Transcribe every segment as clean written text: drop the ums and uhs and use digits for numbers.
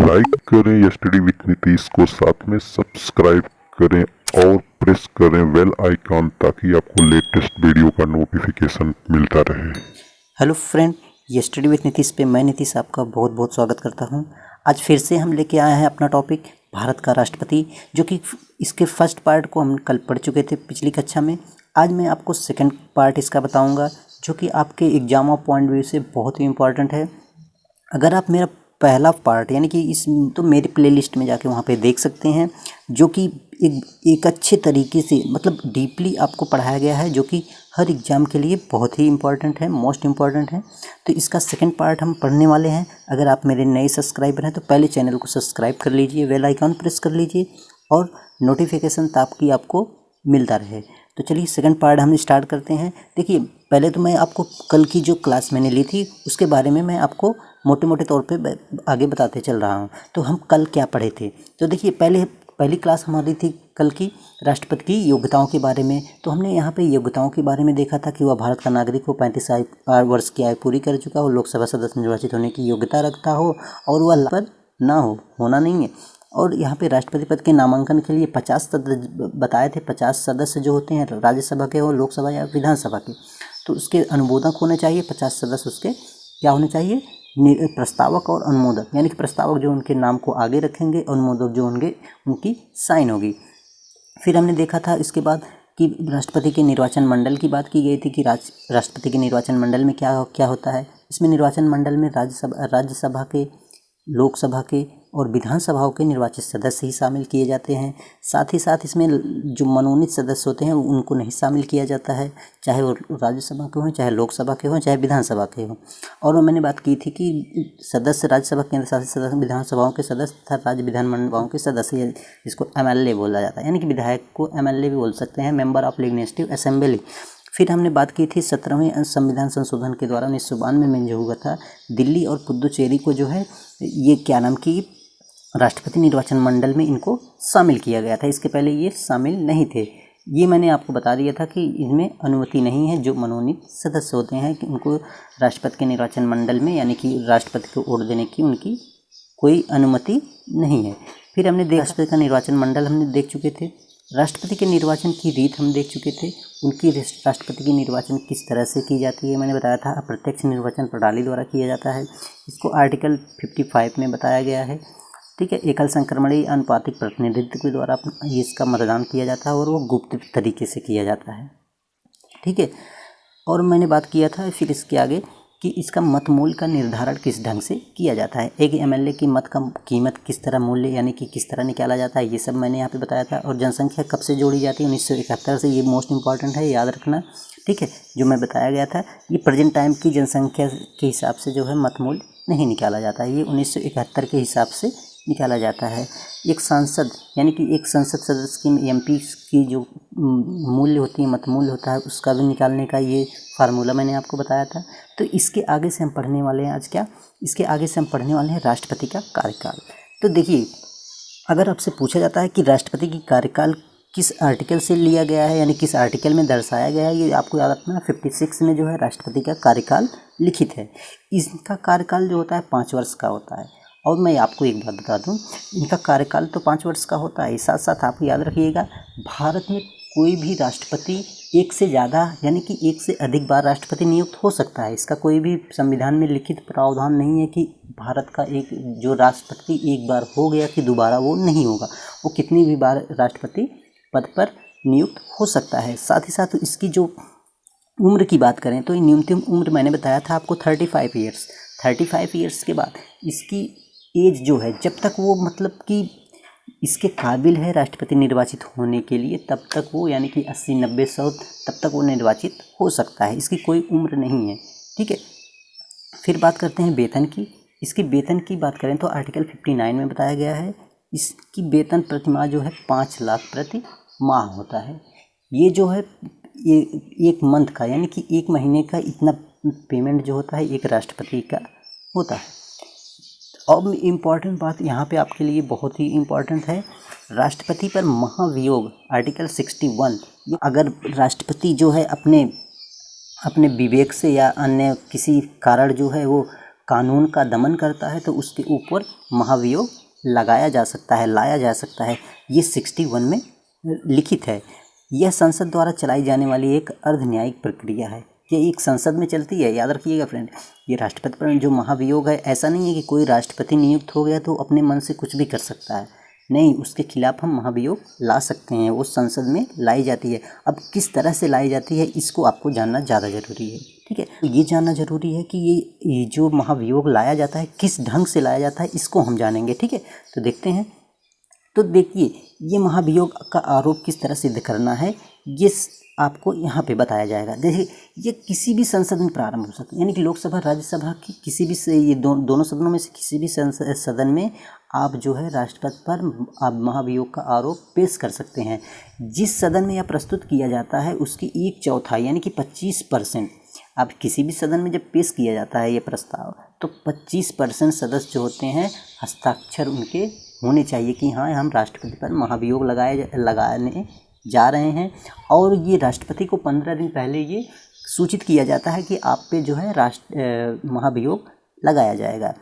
Like करें yesterday with Nitish को, साथ में सब्सक्राइब करें और प्रेस करें बेल आइकॉन ताकि आपको लेटेस्ट वीडियो का नोटिफिकेशन मिलता रहे। Hello friend, yesterday with Nitish पे मैं नीतीश आपका बहुत बहुत स्वागत करता हूं। आज फिर से हम लेके आए हैं अपना टॉपिक भारत का राष्ट्रपति, जो कि इसके फर्स्ट पार्ट को हम कल पढ़ चुके थे पिछली कक्षा में। आज मैं आपको सेकंड पार्ट इसका बताऊंगा, जो कि आपके एग्जाम ऑफ पॉइंट व्यू से बहुत ही इम्पोर्टेंट है। अगर आप मेरा पहला पार्ट यानी कि इस तो मेरी प्लेलिस्ट में जाके वहाँ पे देख सकते हैं, जो कि एक अच्छे तरीके से मतलब डीपली आपको पढ़ाया गया है, जो कि हर एग्ज़ाम के लिए बहुत ही इम्पोर्टेंट है, मोस्ट इम्पॉर्टेंट है। तो इसका सेकंड पार्ट हम पढ़ने वाले हैं। अगर आप मेरे नए सब्सक्राइबर हैं तो पहले चैनल को सब्सक्राइब कर लीजिए, बेल आइकॉन प्रेस कर लीजिए और नोटिफिकेशन ताकि आपको मिलता रहे। तो चलिए सेकंड पार्ट हम स्टार्ट करते हैं। देखिए, पहले तो मैं आपको कल की जो क्लास मैंने ली थी उसके बारे में मैं आपको मोटे मोटे तौर पे आगे बताते चल रहा हूँ। तो हम कल क्या पढ़े थे, तो देखिए पहली क्लास हमारी थी कल की राष्ट्रपति की योग्यताओं के बारे में। तो हमने यहाँ पे योग्यताओं के बारे में देखा था कि वह भारत का नागरिक हो, 35 वर्ष की आयु पूरी कर चुका हो, लोकसभा सदस्य निर्वाचित होने की योग्यता रखता हो और वह पद ना हो, होना नहीं है। और यहाँ पे राष्ट्रपति पद के नामांकन के लिए 50 सदस्य बताए थे। 50 सदस्य जो होते हैं राज्यसभा के और लोकसभा या विधानसभा के, तो उसके अनुमोदक होने चाहिए। 50 सदस्य उसके क्या होने चाहिए, प्रस्तावक और अनुमोदक, यानी कि प्रस्तावक जो उनके नाम को आगे रखेंगे, अनुमोदक जो होंगे उनकी साइन होगी। फिर हमने देखा था इसके बाद कि राष्ट्रपति के निर्वाचन मंडल की बात की गई थी कि राष्ट्रपति के निर्वाचन मंडल में क्या क्या होता है। इसमें निर्वाचन मंडल में राज्यसभा के, लोकसभा के और विधानसभाओं के निर्वाचित सदस्य ही शामिल किए जाते हैं। साथ ही साथ इसमें जो मनोनीत सदस्य होते हैं उनको नहीं शामिल किया जाता है, चाहे वो राज्यसभा के हों, चाहे लोकसभा के हों, चाहे विधानसभा के हों। और मैंने बात की थी कि सदस्य राज्यसभा केंद्र शासित सदस्य, विधानसभाओं के सदस्य तथा राज्य विधानमंडलों के सदस्य, जिसको MLA बोला जाता है, यानी कि विधायक को MLA भी बोल सकते हैं, मेंबर ऑफ लेजिस्लेटिव असेंबली। फिर हमने बात की थी 17वें संविधान संशोधन के द्वारा 1992 में जो हुआ था, दिल्ली और पुदुचेरी को जो है ये क्या नाम की राष्ट्रपति निर्वाचन मंडल में इनको शामिल किया गया था। इसके पहले ये शामिल नहीं थे। ये मैंने आपको बता दिया था कि इनमें अनुमति नहीं है। जो मनोनीत सदस्य होते हैं कि उनको राष्ट्रपति के निर्वाचन मंडल में यानी कि राष्ट्रपति को वोट देने की उनकी कोई अनुमति नहीं है। फिर हमने राष्ट्रपति का निर्वाचन मंडल हमने देख चुके थे। राष्ट्रपति के निर्वाचन की रीत हम देख चुके थे। उनकी राष्ट्रपति की निर्वाचन किस तरह से की जाती है मैंने बताया था। अप्रत्यक्ष निर्वाचन प्रणाली द्वारा किया जाता है। इसको आर्टिकल 55 में बताया गया है। ठीक है, एकल संक्रमणीय आनुपातिक प्रतिनिधित्व के द्वारा इसका मतदान किया जाता है और वो गुप्त तरीके से किया जाता है। ठीक है, और मैंने बात किया था फिर इसके आगे कि इसका मत मूल्य का निर्धारण किस ढंग से किया जाता है। एक MLA की मत का कीमत किस तरह मूल्य यानी कि किस तरह निकाला जाता है, ये सब मैंने यहाँ पे बताया था। और जनसंख्या कब से जोड़ी जाती है, 1971 से। ये मोस्ट इंपॉर्टेंट है, याद रखना। ठीक है, जो मैं बताया गया था, ये प्रेजेंट टाइम की जनसंख्या के हिसाब से जो है मत मूल्य नहीं निकाला जाता है, ये 1971 के हिसाब से निकाला जाता है। एक सांसद यानी कि एक संसद सदस्य की MP की जो मूल्य होती है, मत मूल्य होता है, उसका भी निकालने का ये फार्मूला मैंने आपको बताया था। तो इसके आगे से हम पढ़ने वाले हैं आज क्या, इसके आगे से हम पढ़ने वाले हैं राष्ट्रपति का कार्यकाल। तो देखिए, अगर आपसे पूछा जाता है कि राष्ट्रपति की कार्यकाल किस आर्टिकल से लिया गया है, यानी किस आर्टिकल में दर्शाया गया है, ये आपको याद रखना। 56 में जो है राष्ट्रपति का कार्यकाल लिखित है। इसका कार्यकाल जो होता है 5 वर्ष का होता है। और मैं आपको एक बात बता दूं, इनका कार्यकाल तो 5 वर्ष का होता है। साथ साथ आप याद रखिएगा, भारत में कोई भी राष्ट्रपति एक से ज़्यादा यानी कि एक से अधिक बार राष्ट्रपति नियुक्त हो सकता है। इसका कोई भी संविधान में लिखित प्रावधान नहीं है कि भारत का एक जो राष्ट्रपति एक बार हो गया कि दोबारा वो नहीं होगा। वो कितनी भी बार राष्ट्रपति पद पर नियुक्त हो सकता है। साथ ही साथ इसकी जो उम्र की बात करें तो न्यूनतम उम्र मैंने बताया था आपको 35 ईयर्स। 35 ईयर्स के बाद इसकी एज जो है, जब तक वो मतलब कि इसके काबिल है राष्ट्रपति निर्वाचित होने के लिए, तब तक वो यानी कि 80, 90, 100 तब तक वो निर्वाचित हो सकता है। इसकी कोई उम्र नहीं है। ठीक है, फिर बात करते हैं वेतन की। इसकी वेतन की बात करें तो आर्टिकल 59 में बताया गया है। इसकी वेतन प्रतिमाह जो है 5 लाख प्रति माह होता है। ये जो है ये एक मंथ का यानी कि एक महीने का इतना पेमेंट जो होता है एक राष्ट्रपति का होता है। अब इम्पॉर्टेंट बात यहाँ पे आपके लिए बहुत ही इम्पॉर्टेंट है, राष्ट्रपति पर महाभियोग आर्टिकल 61। अगर राष्ट्रपति जो है अपने विवेक से या अन्य किसी कारण जो है वो कानून का दमन करता है तो उसके ऊपर महाभियोग लगाया जा सकता है, लाया जा सकता है। ये 61 में लिखित है। यह संसद द्वारा चलाई जाने वाली एक अर्ध न्यायिक प्रक्रिया है। ये एक संसद में चलती है, याद रखिएगा फ्रेंड। ये राष्ट्रपति पर जो महाभियोग है, ऐसा नहीं है कि कोई राष्ट्रपति नियुक्त हो गया तो अपने मन से कुछ भी कर सकता है। नहीं, उसके खिलाफ हम महाभियोग ला सकते हैं, वो संसद में लाई जाती है। अब किस तरह से लाई जाती है इसको आपको जानना ज़्यादा ज़रूरी है, ठीक है। तो ये जानना ज़रूरी है कि ये जो महाभियोग लाया जाता है किस ढंग से लाया जाता है, इसको हम जानेंगे, ठीक है। तो देखते हैं। तो देखिए, ये महाभियोग का आरोप किस तरह सिद्ध करना है ये आपको यहाँ पे बताया जाएगा। देखिए, ये किसी भी संसद में प्रारंभ हो सकता है, यानी कि लोकसभा राज्यसभा की किसी भी ये दोनों सदनों में से किसी भी सदन में आप जो है राष्ट्रपति पर आप महाभियोग का आरोप पेश कर सकते हैं। जिस सदन में यह प्रस्तुत किया जाता है उसकी 1/4 यानी कि 25%, अब किसी भी सदन में जब पेश किया जाता है ये प्रस्ताव तो 25% सदस्य जो होते हैं हस्ताक्षर उनके होने चाहिए कि हाँ, हम राष्ट्रपति पर महाभियोग लगाने जा रहे हैं। और ये राष्ट्रपति को 15 दिन पहले ये सूचित किया जाता है कि आप पे जो है महाभियोग लगाया जाएगा।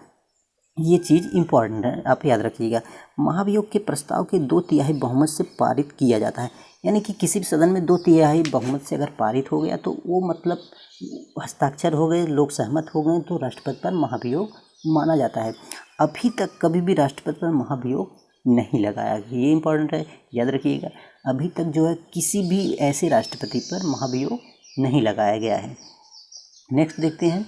ये चीज़ इम्पॉर्टेंट है, आप याद रखिएगा। महाभियोग के प्रस्ताव के 2/3 बहुमत से पारित किया जाता है, यानी कि किसी भी सदन में 2/3 बहुमत से अगर पारित हो गया तो वो मतलब हस्ताक्षर हो गए, लोग सहमत हो गए तो राष्ट्रपति पर महाभियोग माना जाता है। अभी तक कभी भी राष्ट्रपति पर महाभियोग नहीं लगाया गया, ये इम्पॉर्टेंट है, याद रखिएगा। अभी तक जो है किसी भी ऐसे राष्ट्रपति पर महाभियोग नहीं लगाया गया है। नेक्स्ट देखते हैं।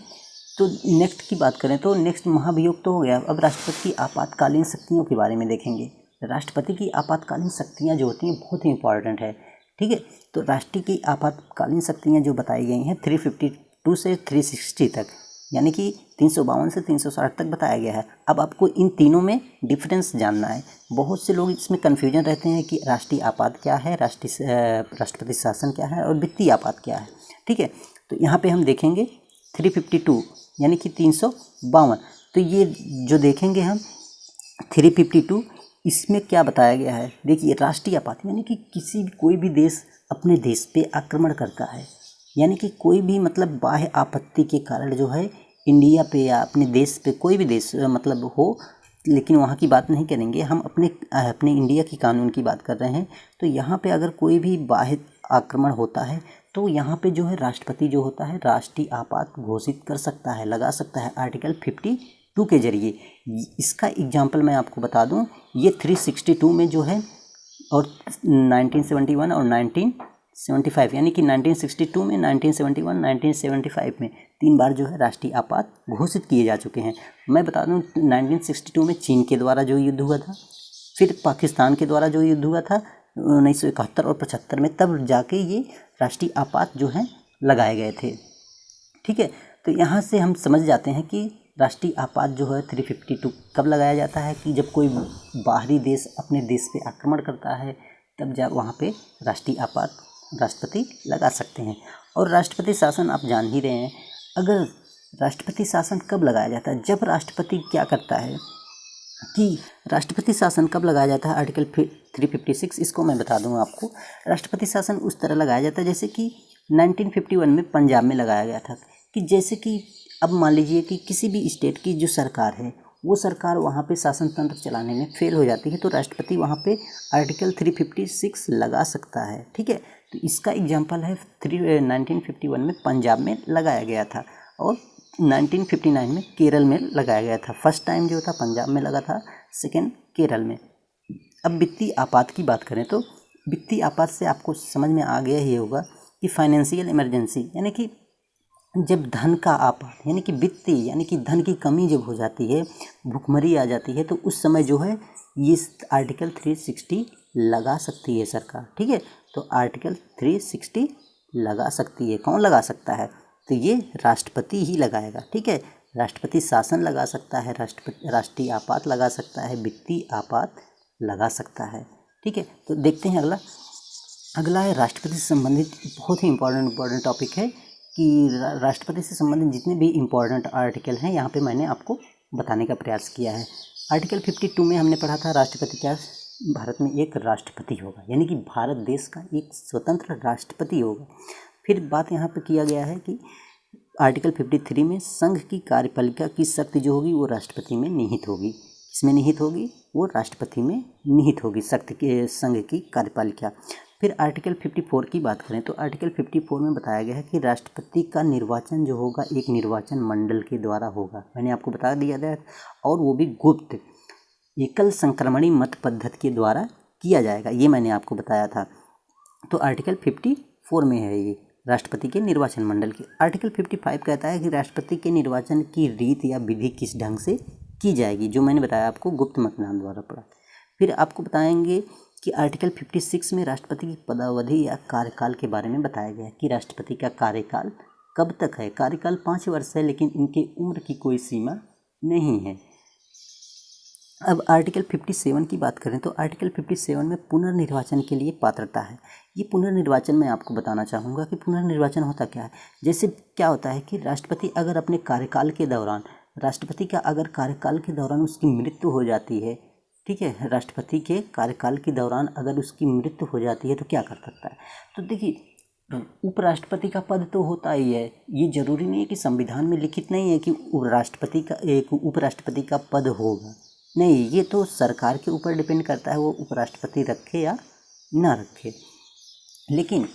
तो नेक्स्ट की बात करें तो नेक्स्ट महाभियोग तो हो गया। अब राष्ट्रपति की आपातकालीन शक्तियों के बारे में देखेंगे। राष्ट्रपति की आपातकालीन शक्तियाँ जो होती हैं बहुत ही इंपॉर्टेंट है, ठीक है। तो राष्ट्रपति की आपातकालीन शक्तियाँ जो बताई गई हैं 352 से 360 तक, यानी कि 352 से 360 तक बताया गया है। अब आपको इन तीनों में डिफरेंस जानना है। बहुत से लोग इसमें कन्फ्यूजन रहते हैं कि राष्ट्रीय आपात क्या है, राष्ट्रपति शासन क्या है और वित्तीय आपात क्या है, ठीक है। तो यहाँ पे हम देखेंगे 352 यानी कि 352। तो ये जो देखेंगे हम 352, इसमें क्या बताया गया है। देखिए, राष्ट्रीय आपात यानी कि कोई भी देश अपने देश पे आक्रमण करता है, यानी कि कोई भी मतलब बाह्य आपत्ति के कारण जो है इंडिया पे या अपने देश पे, कोई भी देश मतलब हो, लेकिन वहाँ की बात नहीं करेंगे हम, अपने इंडिया की कानून की बात कर रहे हैं। तो यहाँ पे अगर कोई भी बाह्य आक्रमण होता है तो यहाँ पे जो है राष्ट्रपति जो होता है राष्ट्रीय आपात घोषित कर सकता है, लगा सकता है आर्टिकल 52 के जरिए। इसका एग्जाम्पल मैं आपको बता दूँ, ये 362 में जो है और 1971 और 1975, यानी कि 1962 में, 1971, 1975 में 3 बार जो है राष्ट्रीय आपात घोषित किए जा चुके हैं। मैं बता दूं 1962 में चीन के द्वारा जो युद्ध हुआ था, फिर पाकिस्तान के द्वारा जो युद्ध हुआ था 1971 और 75 में, तब जाके ये राष्ट्रीय आपात जो है लगाए गए थे, ठीक है। तो यहाँ से हम समझ जाते हैं कि राष्ट्रीय आपात जो है 352 कब लगाया जाता है कि जब कोई बाहरी देश अपने देश पे आक्रमण करता है, तब जब वहाँ पे राष्ट्रीय आपात राष्ट्रपति लगा सकते हैं। और राष्ट्रपति शासन आप जान ही रहे हैं। अगर राष्ट्रपति शासन कब लगाया जाता है, जब राष्ट्रपति क्या करता है कि राष्ट्रपति शासन कब लगाया जाता है, आर्टिकल 356, इसको मैं बता दूंगा आपको। राष्ट्रपति शासन उस तरह लगाया जाता है जैसे कि 1951 में पंजाब में लगाया गया था, कि जैसे कि अब मान लीजिए कि किसी भी स्टेट की जो सरकार है वो सरकार वहाँ पे शासन तंत्र चलाने में फेल हो जाती है, तो राष्ट्रपति वहाँ पे आर्टिकल 356 लगा सकता है, ठीक है। तो इसका एग्जांपल है 1951 में पंजाब में लगाया गया था और 1959 में केरल में लगाया गया था। फर्स्ट टाइम जो था पंजाब में लगा था, सेकेंड केरल में। अब वित्तीय आपात की बात करें तो वित्तीय आपात से आपको समझ में आ गया ही होगा कि फाइनेंशियल इमरजेंसी, यानी कि जब धन का आपात, यानी कि वित्तीय, यानी कि धन की कमी जब हो जाती है, भुखमरी आ जाती है, तो उस समय जो है ये आर्टिकल 360 लगा सकती है सरकार, ठीक है। तो आर्टिकल 360 लगा सकती है। कौन लगा सकता है, तो ये राष्ट्रपति ही लगाएगा, ठीक है। राष्ट्रपति शासन लगा सकता है, राष्ट्रीय आपात लगा सकता है, वित्तीय आपात लगा सकता है, ठीक है। तो देखते हैं अगला है राष्ट्रपति से संबंधित बहुत ही इम्पोर्टेंट टॉपिक है कि राष्ट्रपति से संबंधित जितने भी इम्पोर्टेंट आर्टिकल हैं यहाँ पे मैंने आपको बताने का प्रयास किया है। आर्टिकल 52 में हमने पढ़ा था राष्ट्रपति क्या, भारत में एक राष्ट्रपति होगा, यानी कि भारत देश का एक स्वतंत्र राष्ट्रपति होगा। फिर बात यहाँ पे किया गया है कि आर्टिकल 53 में संघ की कार्यपालिका की शक्ति जो होगी वो राष्ट्रपति में निहित होगी। किसमें निहित होगी? वो राष्ट्रपति में निहित होगी शक्ति के संघ की कार्यपालिका। फिर आर्टिकल 54 की बात करें तो आर्टिकल 54 में बताया गया है कि राष्ट्रपति का निर्वाचन जो होगा एक निर्वाचन मंडल के द्वारा होगा। मैंने आपको बता दिया था, और वो भी गुप्त एकल संक्रमणी मत पद्धति के द्वारा किया जाएगा, ये मैंने आपको बताया था। तो आर्टिकल 54 में है ये राष्ट्रपति के निर्वाचन मंडल की। आर्टिकल 55 कहता है कि राष्ट्रपति के निर्वाचन की रीत या विधि किस ढंग से की जाएगी, जो मैंने बताया आपको गुप्त मतदान द्वारा पड़ा। फिर आपको बताएंगे कि आर्टिकल 56 में राष्ट्रपति की पदावधि या कार्यकाल के बारे में बताया गया है कि राष्ट्रपति का कार्यकाल कब तक है। कार्यकाल 5 वर्ष है, लेकिन इनके उम्र की कोई सीमा नहीं है। अब आर्टिकल 57 की बात करें तो आर्टिकल 57 में पुनर्निर्वाचन के लिए पात्रता है। ये पुनर्निर्वाचन मैं आपको बताना चाहूँगा कि पुनर्निर्वाचन होता क्या है। जैसे क्या होता है कि राष्ट्रपति अगर अपने कार्यकाल के दौरान उसकी मृत्यु हो जाती है, ठीक है, राष्ट्रपति के कार्यकाल के दौरान अगर उसकी मृत्यु हो जाती है तो क्या कर सकता है। तो देखिए, उपराष्ट्रपति का पद तो होता ही है, ये जरूरी नहीं है कि संविधान में लिखित नहीं है कि उपराष्ट्रपति का पद होगा, नहीं, ये तो सरकार के ऊपर डिपेंड करता है वो उपराष्ट्रपति रखे या ना रखे। लेकिन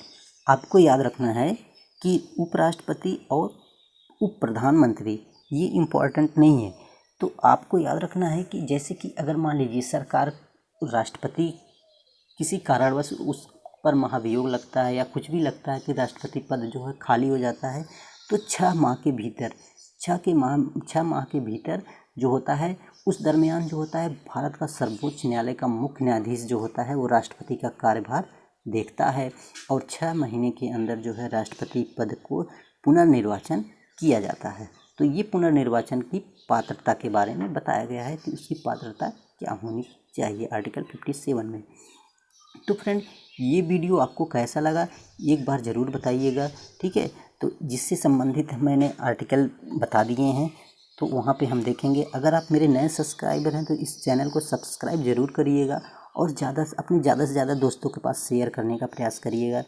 आपको याद रखना है कि उपराष्ट्रपति और उप प्रधानमंत्री ये इम्पॉर्टेंट नहीं है। तो आपको याद रखना है कि जैसे कि अगर मान लीजिए सरकार, राष्ट्रपति किसी कारणवश उस पर महाभियोग लगता है या कुछ भी लगता है कि राष्ट्रपति पद जो है खाली हो जाता है, तो 6 माह के भीतर जो होता है, उस दरमियान जो होता है भारत का सर्वोच्च न्यायालय का मुख्य न्यायाधीश जो होता है वो राष्ट्रपति का कार्यभार देखता है, और 6 महीने के अंदर जो है राष्ट्रपति पद को पुनर्निर्वाचन किया जाता है। तो ये पुनर्निर्वाचन की पात्रता के बारे में बताया गया है कि उसकी पात्रता क्या होनी चाहिए आर्टिकल 57 में। तो फ्रेंड, ये वीडियो आपको कैसा लगा एक बार ज़रूर बताइएगा, ठीक है। तो जिससे संबंधित मैंने आर्टिकल बता दिए हैं, तो वहाँ पे हम देखेंगे। अगर आप मेरे नए सब्सक्राइबर हैं तो इस चैनल को सब्सक्राइब ज़रूर करिएगा, और ज़्यादा से ज़्यादा दोस्तों के पास शेयर करने का प्रयास करिएगा,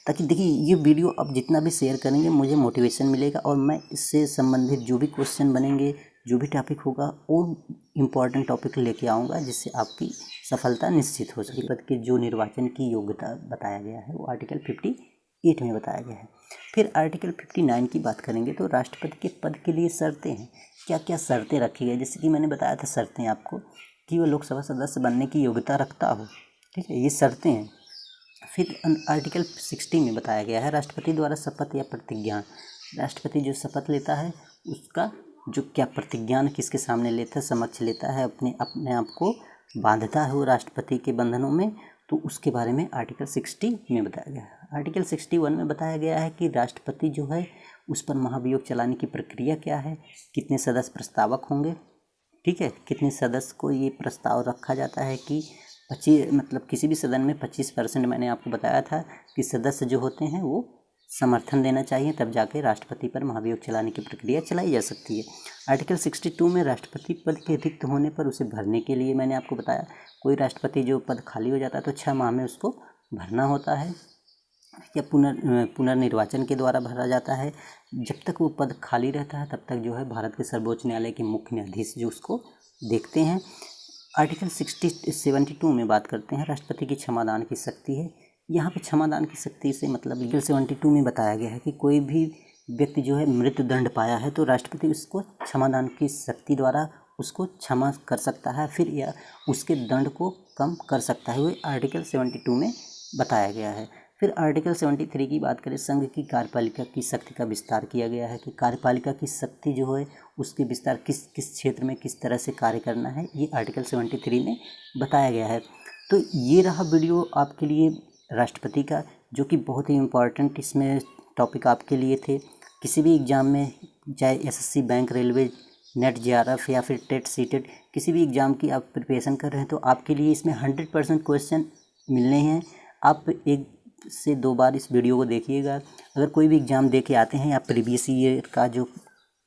ताकि देखिए ये वीडियो आप जितना भी शेयर करेंगे मुझे मोटिवेशन मिलेगा, और मैं इससे संबंधित जो भी क्वेश्चन बनेंगे, जो भी टॉपिक होगा, और इम्पॉर्टेंट टॉपिक लेके आऊँगा जिससे आपकी सफलता निश्चित हो सके। पद के जो निर्वाचन की योग्यता बताया गया है वो आर्टिकल 58 में बताया गया है। फिर आर्टिकल 59 की बात करेंगे तो राष्ट्रपति के पद के लिए शर्तें हैं, क्या क्या शर्तें रखी गई। जैसे कि मैंने बताया था शर्तें आपको कि वो लोकसभा सदस्य बनने की योग्यता रखता हो, ठीक है, ये शर्तें हैं। फिर आर्टिकल 60 में बताया गया है राष्ट्रपति द्वारा शपथ या प्रतिज्ञान। राष्ट्रपति जो शपथ लेता है उसका जो क्या प्रतिज्ञान किसके सामने लेता है, समक्ष लेता है, अपने आप को बांधता है वो राष्ट्रपति के बंधनों में, तो उसके बारे में आर्टिकल 60 में बताया गया है। आर्टिकल 61 में बताया गया है कि राष्ट्रपति जो है उस पर महाभियोग चलाने की प्रक्रिया क्या है, कितने सदस्य प्रस्तावक होंगे, ठीक है, कितने सदस्य को ये प्रस्ताव रखा जाता है कि 25 मतलब किसी भी सदन में 25% मैंने आपको बताया था कि सदस्य जो होते हैं वो समर्थन देना चाहिए, तब जाके राष्ट्रपति पर महाभियोग चलाने की प्रक्रिया चलाई जा सकती है। आर्टिकल 62 में राष्ट्रपति पद के रिक्त होने पर उसे भरने के लिए मैंने आपको बताया, कोई राष्ट्रपति जो पद खाली हो जाता है तो 6 माह में उसको भरना होता है, या पुनर्निर्वाचन के द्वारा भरा जाता है। जब तक वो पद खाली रहता है तब तक जो है भारत के सर्वोच्च न्यायालय के मुख्य न्यायाधीश जो उसको देखते हैं। आर्टिकल 72 में बात करते हैं राष्ट्रपति की क्षमादान की शक्ति है। यहाँ पे क्षमादान की शक्ति से मतलब आर्टिकल 72 में बताया गया है कि कोई भी व्यक्ति जो है मृत्यु दंड पाया है तो राष्ट्रपति उसको क्षमादान की शक्ति द्वारा उसको क्षमा कर सकता है, फिर या उसके दंड को कम कर सकता है, वो आर्टिकल 72 में बताया गया है। फिर आर्टिकल 73 की बात करें, संघ की कार्यपालिका की शक्ति का विस्तार किया गया है कि कार्यपालिका की शक्ति जो है उसके विस्तार किस किस क्षेत्र में किस तरह से कार्य करना है, ये आर्टिकल 73 में बताया गया है। तो ये रहा वीडियो आपके लिए राष्ट्रपति का, जो कि बहुत ही इम्पॉर्टेंट इसमें टॉपिक आपके लिए थे। किसी भी एग्ज़ाम में, चाहे SSC, bank, railway, net, JRF या फिर टेट, सीटेट, किसी भी एग्ज़ाम की आप प्रिपरेशन कर रहे हैं तो आपके लिए इसमें 100% क्वेश्चन मिलने हैं। आप 1 से 2 बार इस वीडियो को देखिएगा। अगर कोई भी एग्ज़ाम दे के आते हैं या प्रीवियस ईयर का जो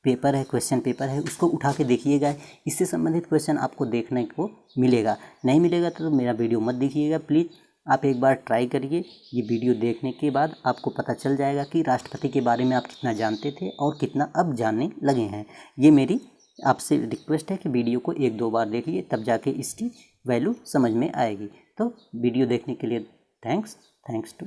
पेपर है, क्वेश्चन पेपर है, उसको उठा के देखिएगा, इससे संबंधित क्वेश्चन आपको देखने को मिलेगा। नहीं मिलेगा तो मेरा वीडियो मत देखिएगा प्लीज़। आप एक बार ट्राई करिए। ये वीडियो देखने के बाद आपको पता चल जाएगा कि राष्ट्रपति के बारे में आप कितना जानते थे और कितना अब जानने लगे हैं। ये मेरी आपसे रिक्वेस्ट है कि वीडियो को 1-2 बार देखिए, तब जाके इसकी वैल्यू समझ में आएगी। तो वीडियो देखने के लिए थैंक्स टू